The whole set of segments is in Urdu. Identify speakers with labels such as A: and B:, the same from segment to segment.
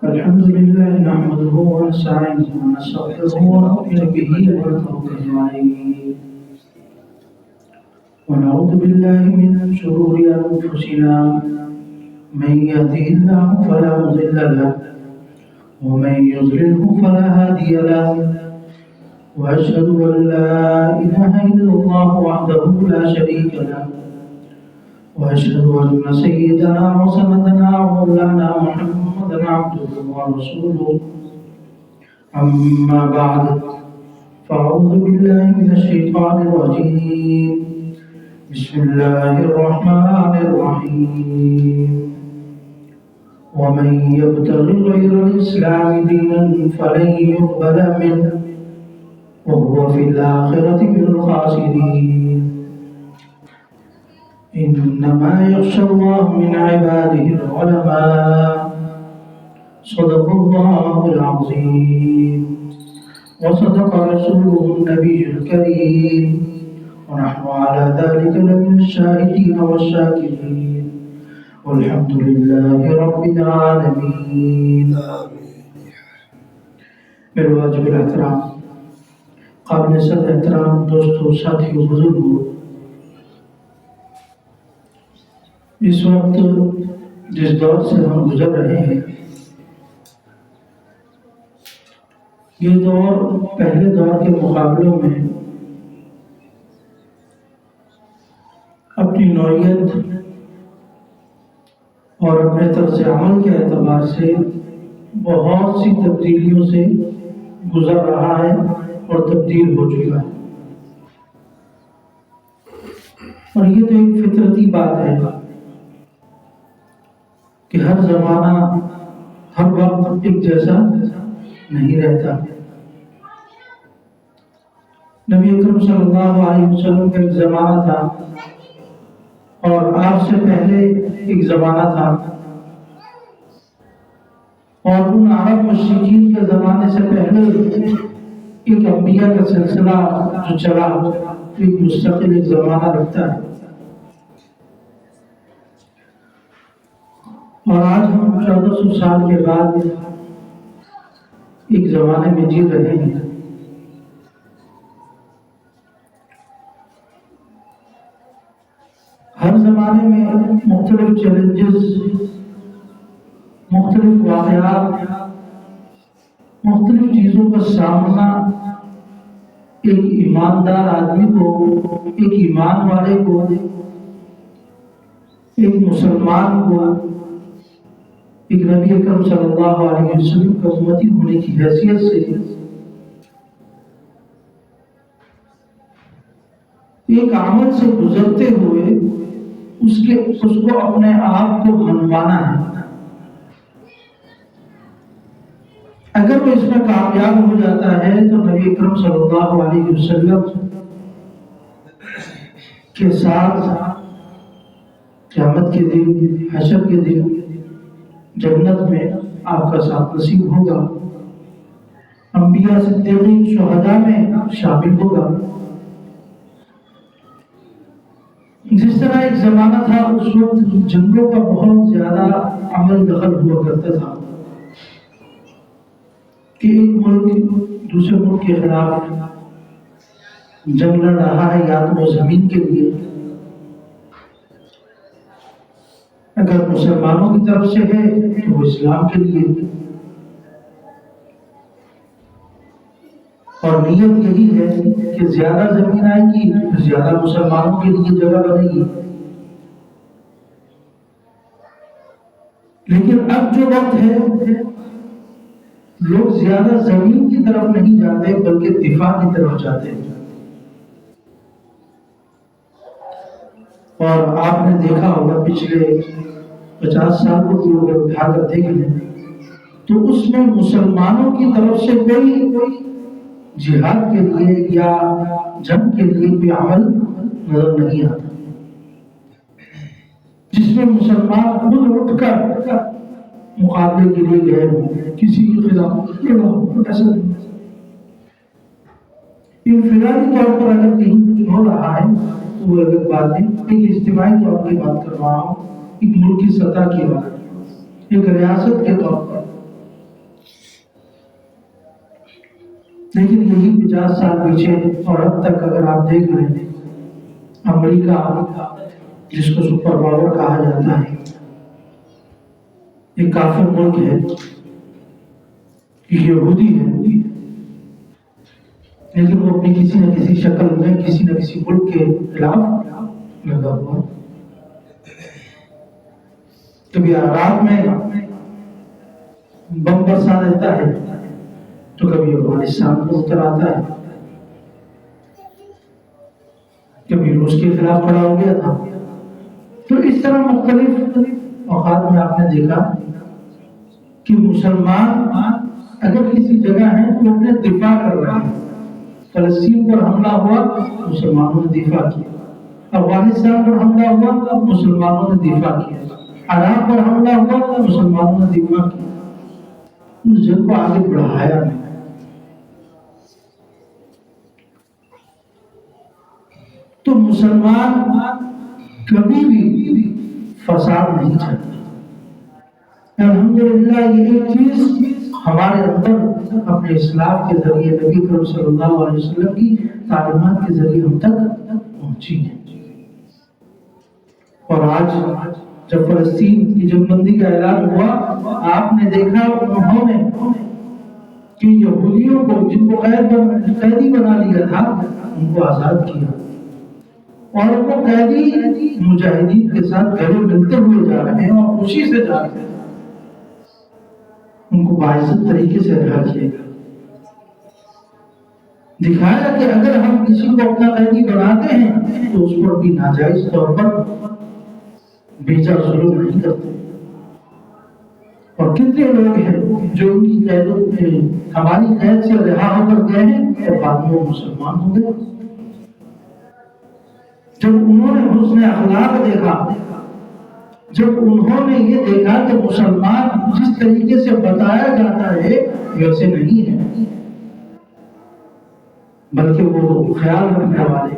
A: الحمد لله نحمده ونستعينه ونستغفره ونؤمن به ونتوكل عليه ونعوذ بالله من شرور أنفسنا من يهده الله فلا مضل له ومن يضلله فلا هادي له وأشهد أن لا إله إلا الله وحده لا شريك له وأشهد أن سيدنا وسندنا ومولانا محمدا عبده ورسوله أما بعد فأعوذ بالله من الشيطان الرجيم بسم الله الرحمن الرحيم ومن يبتغ غير الإسلام دينا فلن يقبل منه وهو في الآخرة من الخاسرين إنما يخشى الله من عباده العلماء صدق الله العظيم وصدق رسوله النبي الكريم ونحن على ذلك لمن الشاهدين والشاكرين والحمد لله رب العالمين. میرے واجب الاحترام قابل صد احترام دوستوں ساتھیوں بزرگوں، اس وقت جس دور سے ہم گزر رہے ہیں یہ دور پہلے دور کے مقابلوں میں اپنی نوعیت اور اپنے طرز عمل کے اعتبار سے بہت سی تبدیلیوں سے گزر رہا ہے اور تبدیل ہو چکا ہے، اور یہ تو ایک فطرتی بات ہے کہ ہر زمانہ ہر وقت ایک جیسا نہیں رہتا. نبی اکرم صلی اللہ علیہ وسلم کا ایک زمانہ تھا اور آپ سے پہلے ایک زمانہ تھا، اور ان عرب مشرکین کے زمانے سے پہلے ایک انبیاء کا سلسلہ جو چلا ایک مستقل ایک زمانہ رکھتا ہے. اور آج ہم 1400 سال کے بعد ایک زمانے میں جی رہے ہیں. ہر زمانے میں مختلف چیلنجز، مختلف واقعات، مختلف چیزوں کا سامنا ایک ایماندار آدمی کو، ایک ایمان والے کو، ایک مسلمان کو، ایک نبی اکرم صلی اللہ علیہ وسلم کا امتی ہونے کی حیثیت سے ایک عمل سے گزرتے ہوئے اس کو اپنے آپ کو منوانا ہے. اگر وہ اس میں کامیاب ہو جاتا ہے تو نبی اکرم صلی اللہ علیہ وسلم کے ساتھ قیامت کے دن، حشر کے دن جنت میں آپ کا ساتھ نصیب ہوگا، انبیاء صدیقین شہداء میں شامل ہوگا. جس طرح ایک زمانہ تھا اس وقت جنگوں کا بہت زیادہ عمل دخل ہوا کرتا تھا کہ ایک ملک دوسرے ملک کے خلاف جنگ لڑ رہا ہے، یا تو وہ زمین کے لیے، اگر مسلمانوں کی طرف سے ہے تو وہ اسلام کے لیے، اور نیت یہی ہے کہ زیادہ زمین آئے گی تو زیادہ مسلمانوں کے لیے جگہ بنے گی. لیکن اب جو وقت ہے لوگ زیادہ زمین کی طرف نہیں جاتے بلکہ دفاع کی طرف جاتے ہیں. اور آپ نے دیکھا ہوگا پچھلے 50 سال کو اگر اٹھا کر دیکھ لیں تو اس میں مسلمانوں کی طرف سے کوئی جہاد کے لیے یا جنگ کے لیے کوئی عمل نظر نہیں آتا جس میں مسلمان خود اٹھ کر مقابلے کے لیے گئے ہوں کسی کے خلاف. ایسا انفرادی طور پر اگر کہیں کچھ ہو رہا ہے تو وہ الگ بات ہے. ایک اجتماعی طور پر بات کر رہا ہوں ایک ملکی سطح کی بات، ایک ریاست کے طور پر. لیکن یہی 50 سال پیچھے اور اب تک اگر آپ دیکھ رہے ہیں، امریکہ جس کو سپر پاور کہا جاتا ہے، ایک کافر ملک ہے، یہودی ہے، لیکن وہ اپنی کسی نہ کسی شکل میں کسی نہ کسی ملک کے خلاف لگا ہوا. کبھی عراق میں بم برسا دیتا ہے تو کبھی افغانستان میں اتر آتا ہے، کبھی روس کے خلاف کھڑا ہو گیا تھا. تو اس طرح مختلف اوقات میں آپ نے دیکھا کہ مسلمان اگر کسی جگہ ہیں تو اپنے دفاع کر رہے ہیں. فلسطین پر حملہ ہوا، مسلمانوں نے دفاع کیا. افغانستان پر حملہ ہوا، مسلمانوں نے دفاع کیا. عراق پر حملہ ہوا، مسلمانوں نے دفاع کیا. اس جنگ کو آگے بڑھایا نہیں. تو مسلمان کبھی بھی فساد نہیں چاہتے. الحمدللہ یہ ایک چیز ہمارے اندر اپنے اسلام کے ذریعے نبی کریم صلی اللہ علیہ وسلم کی تعلیمات کے ذریعے ہم تک پہنچی ہے. اور آج جب فلسطین کی جنگ بندی کا اعلان ہوا، آپ نے دیکھا انہوں نے کہ یہودیوں کو جن کو قیدی بنا لیا تھا ان کو آزاد کیا، اور وہ قیدی مجاہدین کے ساتھ گلے ملتے ہوئے جا رہے ہیں اور خوشی سے جا رہے ہیں. ان کو باعزت طریقے سے رہا کیا گیا. دکھایا کہ اگر ہم کسی کو اپنا قیدی بناتے ہیں تو اس پر بھی ناجائز طور پر بیجا ظلم نہیں کرتے. اور کتنے لوگ ہیں جو ان کی ہماری قید سے رہا ہو کر گئے ہیں اور بعد میں وہ مسلمان ہو گئے. جب انہوں نے حسن اخلاق دیکھا، جب انہوں نے یہ دیکھا کہ مسلمان جس طریقے سے بتایا جاتا ہے ویسے نہیں ہے، بلکہ وہ خیال رکھنے والے،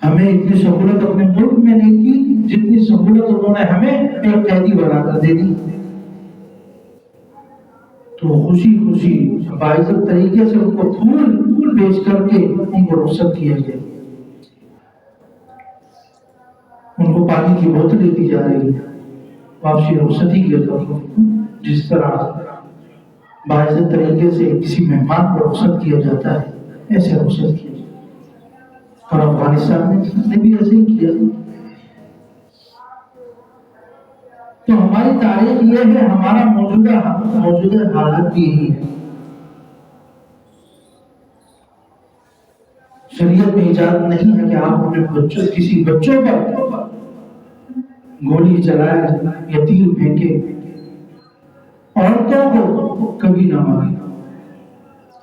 A: ہمیں اتنی سہولت اپنے ملک میں نہیں کی جتنی سہولت انہوں نے ہمیں ایک قیدی بنا کر دے دی. تو خوشی خوشی باعزت طریقے سے ان کو پھول پیش کر کے ان کو رخصت کیا گیا. ان کو پانی کی بوتلیں دی جا رہی ہے، واپسی رخصتی کی طرف. جس طرح باعزت طریقے سے کسی مہمان کو رخصت کیا جاتا ہے ایسے رخصت کیا جاتا ہے. اور افغانستان نے بھی ایسے ہی کیا. تو ہماری تاریخ یہ ہے، ہمارا موجودہ حالات بھی یہی ہے. شریعت میں اجازت نہیں ہے کہ آپ اپنے کسی بچوں پر گولی چلائے یا تیر پھینکے. عورتوں کو کبھی نہ مارے.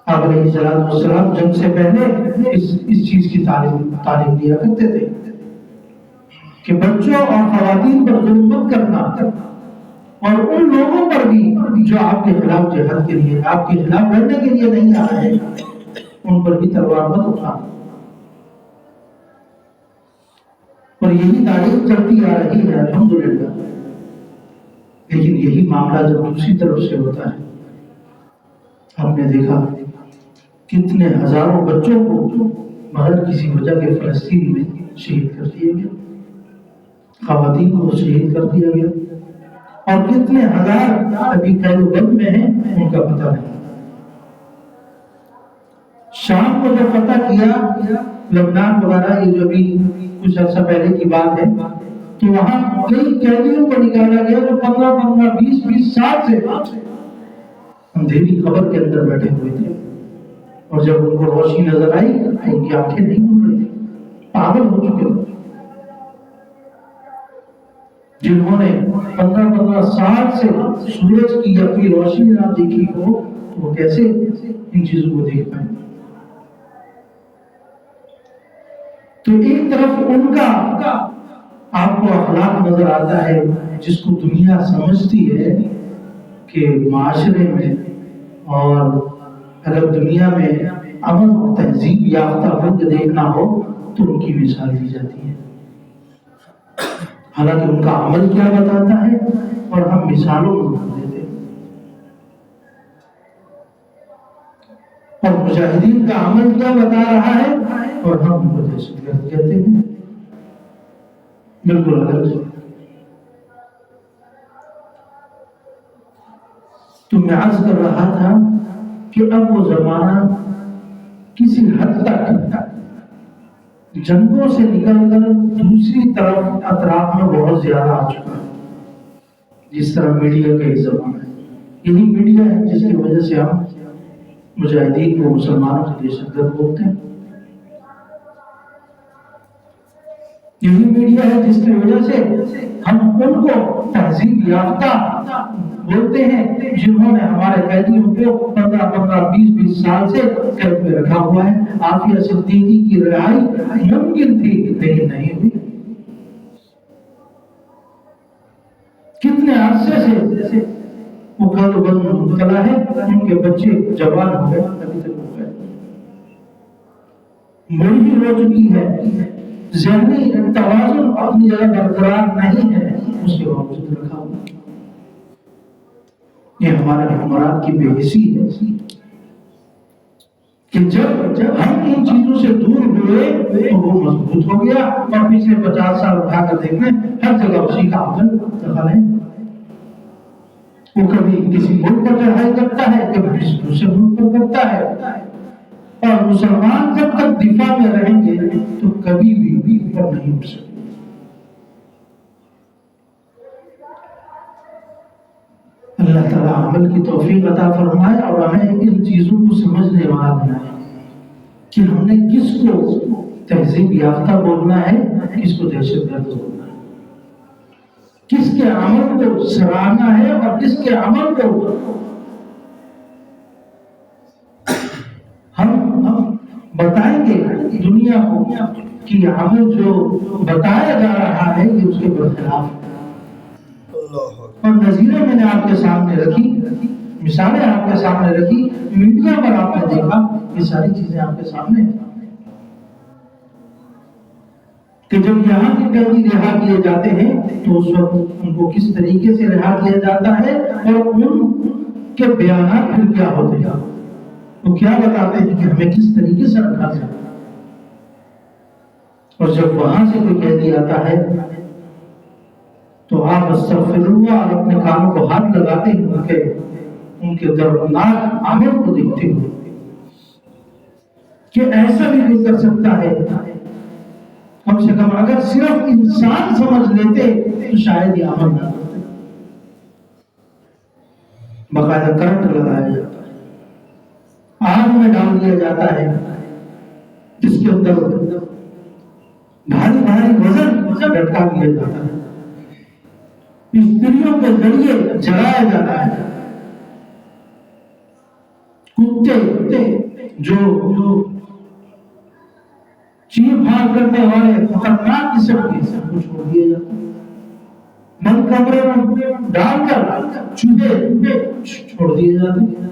A: آپ علیہ السلام جنگ سے پہلے اس چیز کی تعلیم دیا کرتے تھے کہ بچوں اور خواتین پر ظلم مت کرنا، اور ان لوگوں پر بھی جو آپ کے خلاف جہاد کے لیے، آپ کے خلاف لڑنے کے لیے نہیں آ رہے ان پر بھی تلوار مت اٹھانا. اور یہی تاریخ چلتی آ رہی ہے الحمدللہ. لیکن یہی معاملہ جب دوسری طرف سے ہوتا ہے، آپ نے دیکھا کتنے ہزاروں بچوں کو بغیر کسی وجہ کے فلسطین میں شہید کر دیا گیا، خواتین کو شہید کر دیا گیا، اور کتنے ہزار ابھی قید و بند میں ہیں ان کا پتہ نہیں. شام کو جب فتح کیا، لبنان وغیرہ، یہ جو ابھی کچھ عرصہ پہلے کی بات ہے، تو وہاں کئی قیدیوں کو نکالا گیا جو 15 20 سال سے اندھیری قبر کے اندر بیٹھے ہوئے تھے. اور جب ان کو روشنی نظر آئی تو ان کی آنکھیں نہیں کھل رہی تھی، پاگل ہو چکے تھے. جنہوں نے 15 سال سے سورج کی اپنی روشنی نہ دیکھی ہو تو وہ کیسے ان چیزوں کو دیکھ پائیں. تو ایک طرف ان کا آپ کو اخلاق نظر آتا ہے جس کو دنیا سمجھتی ہے کہ معاشرے میں اور اگر دنیا میں امن اور تہذیب یافتہ ملک دیکھنا ہو تو ان کی مثال دی جاتی ہے. حالانکہ ان کا عمل کیا بتاتا ہے اور ہم مثالوں کو مان لیتے ہیں. اور مجاہدین کا عمل کیا بتا رہا ہے اور ہم ان کو دہشت گرد کہتے ہیں. بالکل الگ ہے. تو میں عرض کر رہا تھا کہ اب وہ زمانہ کسی حد تک جنگوں سے نکل کر دوسری طرف اطراف میں بہت زیادہ آ چکا ہے. جس طرح میڈیا کا ایک زمانہ ہے، یہی میڈیا ہے جس کی وجہ سے ہم مجاہدین کو مسلمانوں کے دہشت گرد بولتے ہیں. یہی میڈیا ہے جس کی وجہ سے ہم ان کو تہذیب یافتہ بولتے ہیں جنہوں نے ہمارے قیدیوں کو 15-20 سال سے قید میں رکھا ہوا ہے. عافیہ صدیقی کی رہائی ممکن تھی لیکن نہیں ہوئی. کتنے عرصے سے وہ قید و بند میں مبتلا ہے، ان کے بچے جوان ہو گئے، ابھی تک ہو گئے، مڑی ہو چکی ہے، ذہنی توازن اپنی جگہ برقرار نہیں ہے، اس کے باوجود رکھا ہوا. یہ ہمارے حکمران کی بے حسی ہے کہ جب ہم ان چیزوں سے دور ہوئے تو وہ مضبوط ہو گیا. اور پچھلے 50 سال اٹھا کر دیکھیں ہر جگہ اسی کا عمل دخل ہے. وہ کبھی کسی ملک پر چڑھائی کرتا ہے، کبھی کسی دوسرے ملک پر کرتا ہے. اور مسلمان جب تک دفاع میں رہیں گے تو کبھی بھی اوپر نہیں اٹھ سکتے. اللہ تعالیٰ عمل کی توفیق عطا فرمائے اور ہمیں ان چیزوں کو سمجھنے والا بنائے کہ ہم نے کس کو تہذیب یافتہ بولنا ہے، کس کو دہشت گرد بولنا ہے، کس کے عمل کو سراہنا ہے اور کس کے عمل کو ہم بتائیں گے دنیا کو کہ عمل جو بتایا جا رہا ہے یہ اس کے برخلاف ہے. اور نظیریں میں نے آپ کے سامنے رکھی، مثالیں آپ کے سامنے رکھی، میڈیا پر آپ نے دیکھا، یہ ساری چیزیں آپ کے سامنے ہیں کہ جب یہاں کے قیدی رہا کیے جاتے ہیں تو اس وقت ان کو کس طریقے سے رہا کیا جاتا ہے اور ان کے بیانات پھر کیا ہوتے ہیں، وہ کیا بتاتے ہیں کہ ہمیں کس طریقے سے رکھا جائے. اور جب وہاں سے کوئی قیدی آتا ہے تو آپ استغفر اللہ اور اپنے کانوں کو ہاتھ لگاتے ہیں ان کے دردناک عمل کو دیکھتے ہوئے کہ ایسا بھی نہیں کر سکتا ہے. کم سے کم اگر صرف انسان سمجھ لیتے تو شاید یہ عمل نہ کرتے. باقاعدہ کرنٹ لگایا جاتا ہے، آگ میں ڈال دیا جاتا ہے، جس کے اندر بھاری بھاری وزن لٹکا دیا جاتا ہے، استریوں کے ذریعے جلایا جاتا ہے. کتے جو چیخ پھاڑ کرنے والے خطرناک قسم کے سب کو چھوڑ دیا جاتا ہے. بند کمرے میں ڈال کر چوہے چھوڑ دیے جاتے ہیں.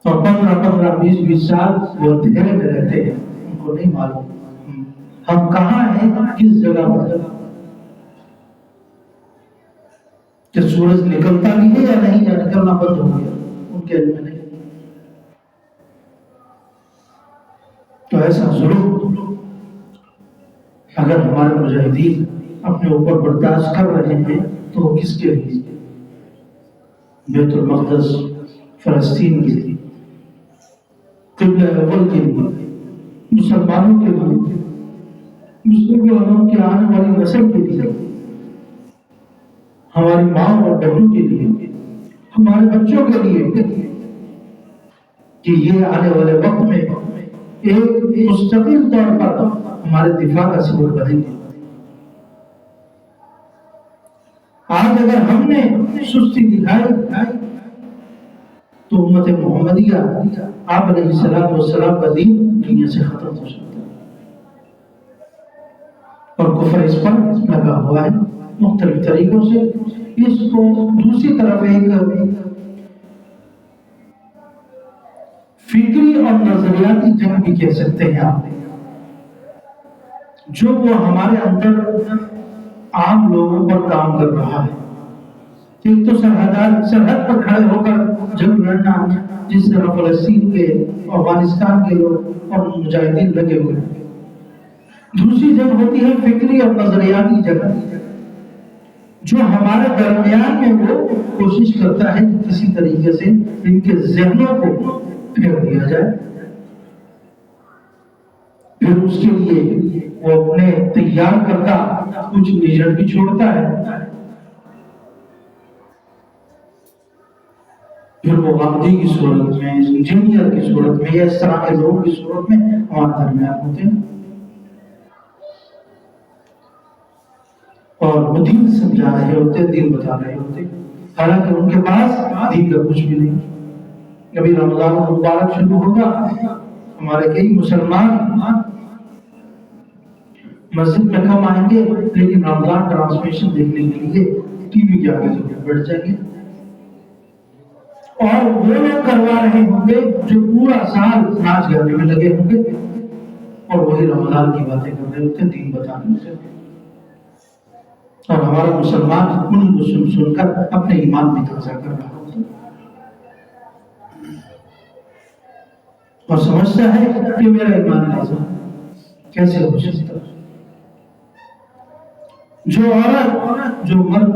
A: اور 15-20 سال وہ اندھیرے میں رہتے ہیں، ان کو نہیں معلوم ہم کہاں ہیں، کس جگہ پر، کہ سورج نکلتا بھی ہے یا نہیں، یا نکلنا بند ہو گیا، ان کے علم میں نہیں. تو ایسا ظلم اگر ہمارے مجاہدین اپنے اوپر برداشت کر رہے ہیں تو وہ کس کے لیے؟ بیت المقدس، فلسطین کے لیے، قبلہ اول کے لیے، مسلمانوں کے لیے، مسلمانوں کے آنے والی نسل کے لیے، ہماری ماں اور بہنوں کے لیے، ہمارے بچوں کے لیے، کہ یہ آنے والے وقت میں ایک مستقل طور پر ہمارے دفاع کا سبب بنیں گے. آج اگر ہم نے سستی دکھائی تو امت محمدیہ آپ علیہ السلام کا دین دنیا سے ختم ہو سکتا ہے. اور کفر اس پر لگا ہوا ہے مختلف طریقوں سے. اس کو دوسری طرف ایک فکری اور نظریاتی جنگ بھی کہہ سکتے ہیں آپ. جو وہ ہمارے اندر عام لوگوں پر کام کر رہا ہے. ایک تو سرحد پر کھڑے ہو کر جنگ لڑنا، جس طرح فلسطین کے، افغانستان کے لوگ اور مجاہدین لگے ہوئے ہیں. دوسری جنگ ہوتی ہے فکری اور نظریاتی جنگ، جو ہمارے درمیان میں وہ کوشش کرتا ہے کہ کسی طریقے سے ان کے ذہنوں کو پھیر دیا جائے. پھر اس کے لیے وہ اپنے تیار کرتا کچھ ایجنٹ بھی چھوڑتا ہے. پھر وہ غامدی کی صورت میں، انجینئر کی صورت میں، یا اس طرح کے لوگوں کی صورت میں ہمارے درمیان ہوتے ہیں اور وہ دین سمجھا رہے ہوتے، دین بتا رہے ہوتے، حالانکہ ان کے پاس دین کا کچھ بھی نہیں. کبھی رمضان مبارک شروع ہوگا، ہمارے کئی مسلمان مسجد میں کم آئیں گے، لیکن رمضان ٹرانسمیشن دیکھنے کے لیے ٹی وی کے آگے بیٹھ جائیں گے. اور وہ لوگ کروا رہے ہوں گے جو پورا سال ناچ گانے میں لگے ہوں گے، اور وہی رمضان کی باتیں کر رہے ہوتے، دین بتانے ہوتے. اور ہمارا مسلمان ان کو سن سن کر اپنے ایمان میں تازہ کر رہا ہوتا اور سمجھتا ہے کہ میرا ایمان تازہ کیسے ہو سکتا. جو عورت، جو مرد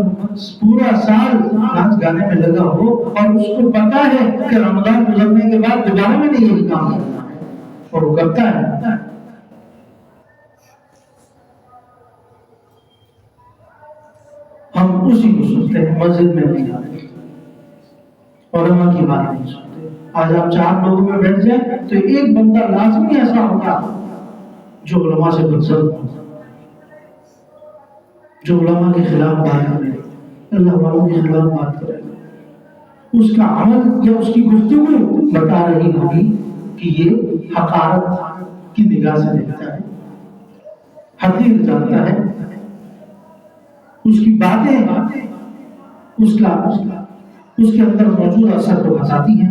A: پورا سال ناچ گانے میں لگا ہو اور اس کو پتا ہے کہ رمضان گزرنے کے بعد دوبارہ میں نہیں یہی کام کرنا ہے، اور وہ کرتا ہے. ہم اسی کو سنتے ہیں، مسجد میں نہیں جاتے، علماء کی بات نہیں سنتے. آج آپ 4 لوگوں میں بیٹھ جائیں تو ایک بندہ لازمی ایسا ہوگا جو علماء سے بدسلوک ہو، جو علماء کے خلاف بات کرے، اللہ والوں کے خلاف بات کرے. اس کا عمل یا اس کی گفتگو بتا رہی ہوگی کہ یہ حقارت کی نگاہ سے دیکھتا ہے، حقیر جانتا ہے. اس کی باتیں اس کے اندر موجود اثر کو بتاتی ہیں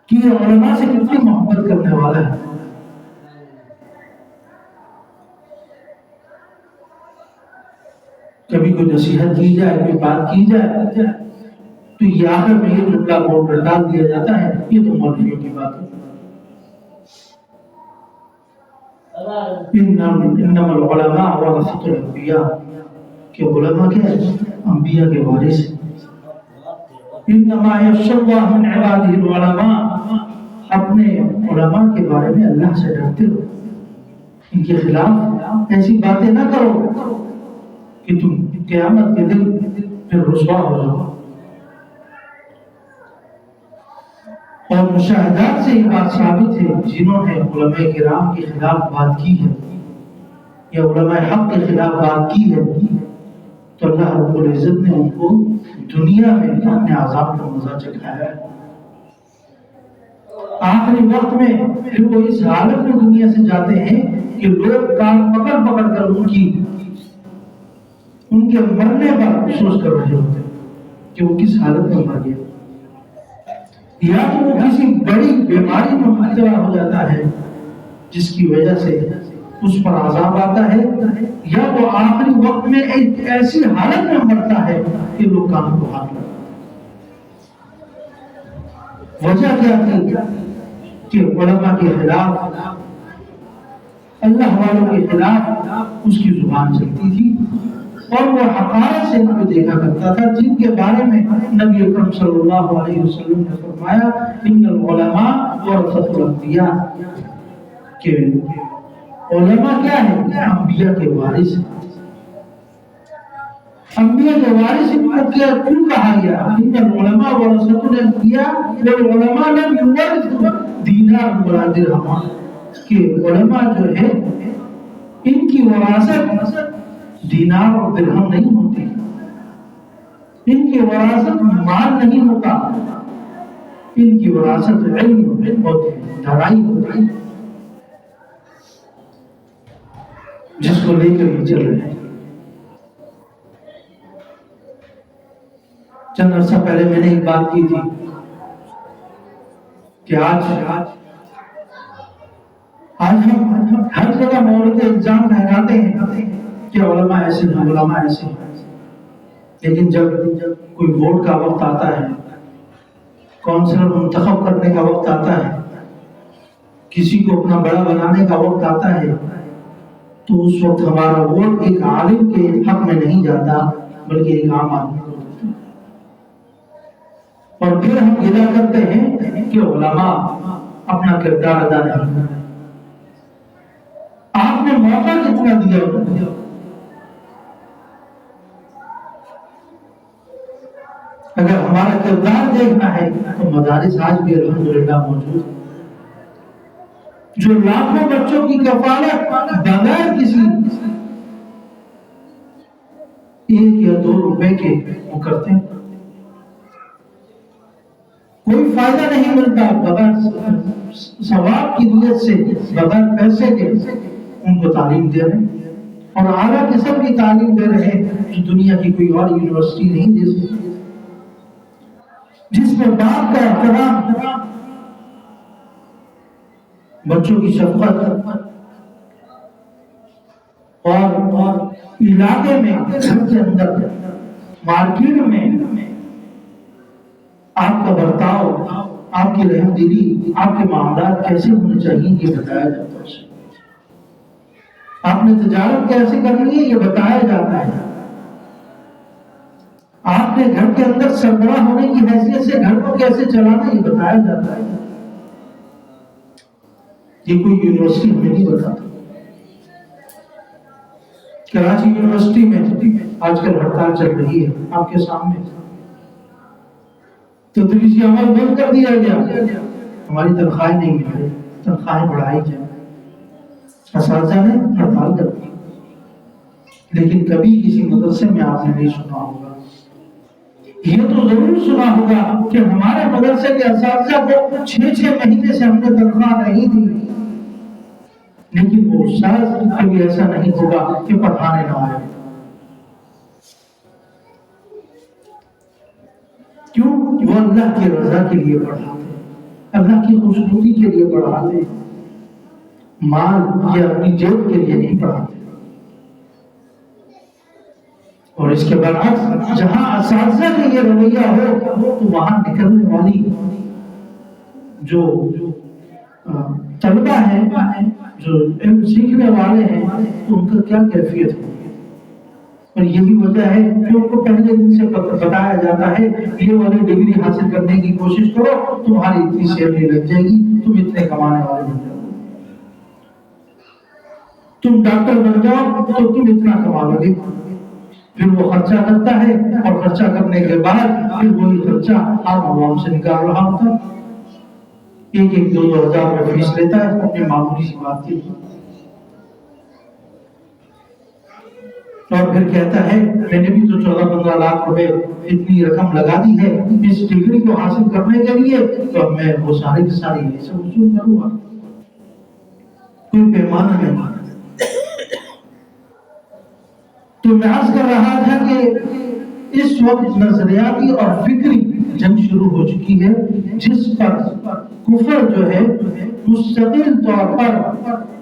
A: کہ یہ علماء سے کتنی محبت کرنے والا ہے. کبھی کوئی نصیحت کی جائے، کوئی بات کی جائے تو یہ آخر میں یہ جملہ بول کر ڈال دیا جاتا ہے، یہ تو مولویوں کی بات ہے. انما العلماء ورثۃ الانبیاء، کہ علماء کیا ہے؟ انبیاء کے وارث ہیں. انما یخشی اللہ من عبادہ العلماء، اپنے علماء کے بارے میں اللہ سے ڈرتے ہو، ان کے خلاف ایسی باتیں نہ کرو کہ تم قیامت کے دن پھر رسوا ہو جاؤ. اور مشاہدات سے یہ بات ثابت ہے، جنہوں نے علماء کرام کے خلاف بات کی ہے یا علماء حق کے خلاف بات کی ہے، تو اللہ رب العزت نے ان کو دنیا میں اپنے عذاب کا مزہ چکھایا ہے. آخری وقت میں پھر وہ اس حالت میں دنیا سے جاتے ہیں کہ لوگ کان پکڑ پکڑ کر ان کے مرنے پر افسوس کر رہے ہوتے ہیں کہ وہ کس حالت میں مر گیا. یا تو وہ کسی بڑی بیماری میں مبتلا ہو جاتا ہے جس کی وجہ سے اس پر عذاب آتا ہے، یا وہ آخری وقت میں ایک ایسی حالت میں مرتا ہے کہ لوگ کان کو ہاتھ لگاتے ہیں. وجہ کیا تھی کہ علماء کے خلاف، اللہ والوں کے خلاف اس کی زبان چلتی تھی، اور وہ حقارت سے ان کو دیکھا کرتا تھا، جن کے بارے میں نبی اکرم صلی اللہ علیہ وسلم نے فرمایا ان العلماء ورثۃ الانبیاء، کہ علماء کیا ہے؟ انبیاء کے وارث ہیں. انبیاء کے وارث ان کو کیوں کہا گیا؟ ان العلماء ورثۃ الانبیاء والعلماء لم یورثوا دینار ولا درہم، کہ علماء جو ہے ان کی وراثت دینار اور درہم نہیں ہوتی، ان کی وراثت مال نہیں ہوتا، ان کی وراثت علم ہوتی ہے، دھڑائی ہوتی ہے، جس کو لے کر یہ چل رہے ہیں. چند عرصہ پہلے میں نے ایک بات کی تھی کہ آج آج ہم ہر جگہ مورد الزام لہراتے ہیں کہ علماء ایسے ہیں، علماء ایسے ہیں، لیکن جب کوئی ووٹ کا وقت آتا ہے، کونسلر منتخب کرنے کا وقت آتا ہے، کسی کو اپنا بڑا بنانے کا وقت آتا ہے، تو اس وقت ہمارا ووٹ ایک عالم کے حق میں نہیں جاتا بلکہ ایک عام آدمی کو جاتا ہے۔ اور پھر ہم گلہ کرتے ہیں کہ علماء اپنا کردار ادا نہیں کر رہے۔ آپ نے موقع کتنا دیا؟ اگر ہمارا کردار دیکھنا ہے تو مدارس آج بھی الحمدللہ موجود ہیں، جو لاکھوں بچوں کی کفالت بغیر کسی 1 یا 2 روپے کے وہ کرتے ہیں۔ کوئی فائدہ نہیں ملتا، بغیر ثواب کی نیت سے، بغیر پیسے کے ان کو تعلیم دے رہے ہیں، اور اعلیٰ قسم کی تعلیم دے رہے ہیں جو دنیا کی کوئی اور یونیورسٹی نہیں دے سکتی، جس میں باپ کا احترام، بچوں کی شفقت، اور علاقے میں، گھر کے اندر، مارکیٹ میں آپ کا برتاؤ، آپ کی رحم دلی، آپ کے معاملات کیسے ہونے چاہیے یہ بتایا جاتا ہے۔ آپ نے تجارت کیسے کرنی ہے یہ بتایا جاتا ہے۔ آپ نے گھر کے اندر سربراہ ہونے کی حیثیت سے گھر کو کیسے چلانا یہ بتایا جاتا ہے۔ یہ کوئی یونیورسٹی ہمیں نہیں بتاتا۔ کراچی یونیورسٹی میں آج کل ہڑتال چل رہی ہے، آپ کے سامنے تدریسی عمل بند کر دیا گیا، ہماری تنخواہیں نہیں مل رہی، تنخواہیں بڑھائی جائیں، اساتذہ نے ہڑتال کر دی۔ لیکن کبھی کسی مدرسے میں آپ نے نہیں سنا ہوگا، یہ تو ضرور سنا ہوگا کہ ہمارے مدرسے کے اساتذہ کو 6 مہینے سے ہم نے تنخواہ نہیں دی، لیکن وہ استاد کبھی ایسا نہیں ہوگا کہ پڑھانے نہ آئے۔ کیوں؟ وہ اللہ کی رضا کے لیے پڑھاتے، اللہ کی خوشنودی کے لیے پڑھاتے، مال یا اپنی جیب کے لیے نہیں پڑھاتے۔ اور اس کے برعکس جہاں اساتذہ کا یہ رویہ ہو تو وہاں نکلنے والی جو طلبہ ہیں، جو علم سیکھنے والے ہیں، تو ان کا کیا کیفیت ہوگی۔ اور یہی وجہ ہے کہ ان کو پہلے دن سے بتایا جاتا ہے یہ والی ڈگری حاصل کرنے کی کوشش کرو، تمہاری اتنی سیلری لگ جائے گی، تم اتنے کمانے والے بن جاؤ گے، تم ڈاکٹر بن جاؤ تو تم اتنا کما لو گے۔ پھر وہ خرچہ کرتا ہے، اور خرچہ کرنے کے بعد پھر وہی خرچہ عام عوام سے نکال رہا ہوتا ہے، 1-2 ہزار روپے فیس لیتا ہے اپنے معمولی سی بات کے لیے، اور پھر کہتا ہے میں نے بھی تو 14-15 لاکھ روپے اتنی رقم لگا دی ہے اس ڈگری کو حاصل کرنے کے لیے، تو اب میں وہ سارے کی ساری یہ سب وصول کروں گا۔ کوئی پیمانہ نہیں۔ تو میں عرض کر رہا تھا کہ اس وقت نظریاتی اور فکری جنگ شروع ہو چکی ہے، جس پر کفر جو ہے مستقل طور پر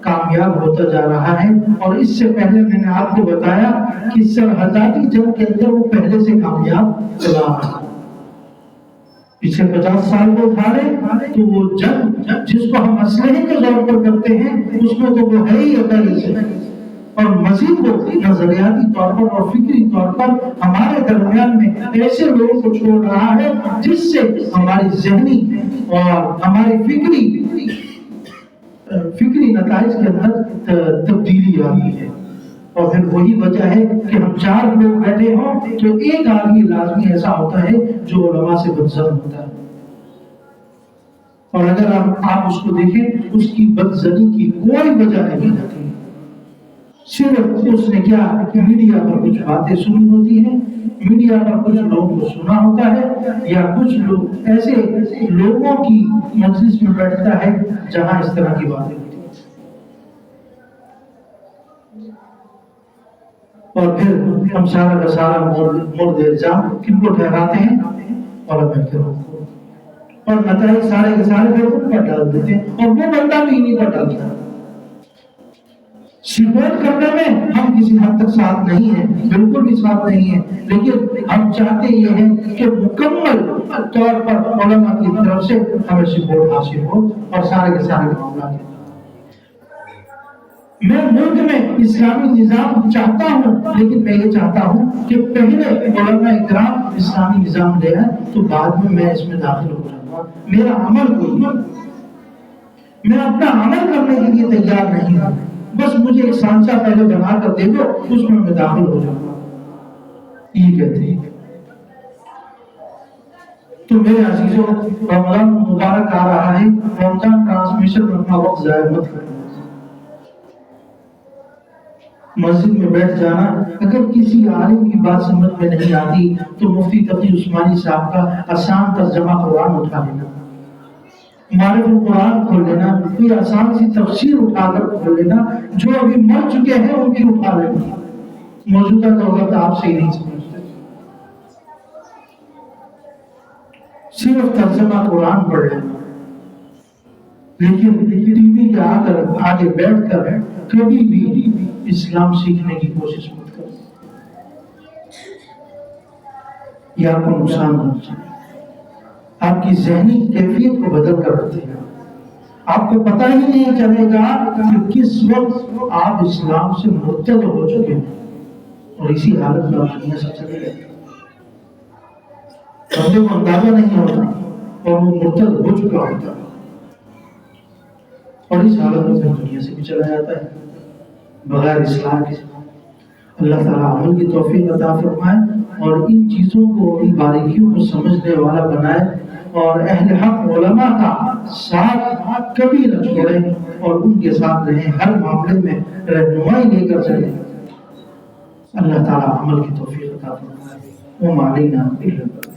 A: کامیاب ہوتا جا رہا ہے، اور اس سے پہلے میں نے آپ کو بتایا کہ سرحداتی جنگ کے اندر وہ پہلے سے کامیاب چلا رہا ہے۔ پچھلے 50 سال کو اٹھارے تو وہ جنگ جس کو ہم اسلحے کے زور پر کرتے ہیں اس میں تو وہ ہے ہی اکیلے سے، اور مزید وہ نظریاتی طور پر اور فکری طور پر ہمارے درمیان میں ایسے لوگوں کو چھوڑ رہا ہے جس سے ہماری ذہنی اور ہماری فکری نتائج کے اندر تبدیلی آتی ہے۔ اور پھر وہی وجہ ہے کہ ہم 4 لوگ بیٹھے ہوں تو ایک آدمی لازمی ایسا ہوتا ہے جو علماء سے بدظن ہوتا ہے، اور اگر آپ اس کو دیکھیں اس کی بدظنی کی کوئی وجہ نہیں ہوتی، صرف اس نے کیا میڈیا پر کچھ باتیں سنی ہوتی ہیں، میڈیا پر کچھ لوگوں کو سنا ہوتا ہے، یا کچھ لوگ ایسے لوگوں کی مجلس میں بیٹھتا ہے جہاں اس طرح کی باتیں ہوتی ہیں، اور پھر ہم سارا کا سارا مرد الزام کن کو ٹھہراتے ہیں؟ علماء کرام کو، اور نتائج سارے کے سارے پھر ان پر ڈال دیتے ہیں، اور وہ بندہ بھی انہیں پر ڈالتا ہے۔ سپورٹ کرنے میں ہم کسی حد تک ساتھ نہیں ہیں، بالکل بھی ساتھ نہیں ہیں، لیکن ہم چاہتے یہ ہیں کہ مکمل طور پر علماء کی طرف سے ہمیں سپورٹ حاصل ہو اور سارے کے سارے معاملات۔ میں ملک میں اسلامی نظام چاہتا ہوں، لیکن میں یہ چاہتا ہوں کہ پہلے علماء اکرام اسلامی نظام لے آئیں تو بعد میں اس میں داخل ہو جاؤں گا۔ میرا عمل کوئی، میں اپنا عمل کرنے کے لیے تیار نہیں ہوں، بس مجھے ایک سانچہ پہلے بنا کر دے دو، اس میں داخل ہو جاؤں گا، یہ کہتے ہیں۔ تو میرے عزیزوں، رمضان مبارک آ رہا ہے، رمضان ٹرانسمیشن میں اپنا وقت ضائع مت کریں۔ مسجد میں بیٹھ جانا، اگر کسی عالم کی بات سمجھ میں نہیں آتی تو مفتی تقی عثمانی صاحب کا آسان ترجمہ قرآن اٹھا لینا، معرف القرآن کھول لینا، کوئی آسان سی تفسیر اٹھا کر کھول لینا، جو ابھی مر چکے ہیں ان کی اٹھا لینا، موجودہ لوگ آپ سے ہی نہیں سمجھتے، صرف ترجمہ قرآن پڑھ لینا، لیکن ٹی وی کے آگے بیٹھ کر کبھی بھی اسلام سیکھنے کی کوشش مت کریں، یہ آپ کو نقصان پہنچے گا، آپ کی ذہنی کیفیت کو بدل کر رکھے گا، آپ کو پتہ ہی نہیں چلے گا کہ کس وقت آپ اسلام سے مرتد ہو چکے ہیں، اور اسی حالت میں آپ دنیا سے چلے گئے، بندے کو اندازہ نہیں ہوتا اور وہ مرتد ہو چکا ہوتا ہے، اور اس حالت میں دنیا سے بھی چلا جاتا ہے بغیر اسلام کے۔ اللہ تعالیٰ عمل کی توفیق عطا فرمائے اور ان چیزوں کو، ان باریکیوں کو سمجھنے والا بنائے، اور اہل حق علماء کا ساتھ کبھی نہ چھوڑیں اور ان کے ساتھ رہیں، ہر معاملے میں رہنمائی لے کر چلیں۔ اللہ تعالیٰ عمل کی توفیق عطا فرمائے۔ وما علینا الا البلاغ۔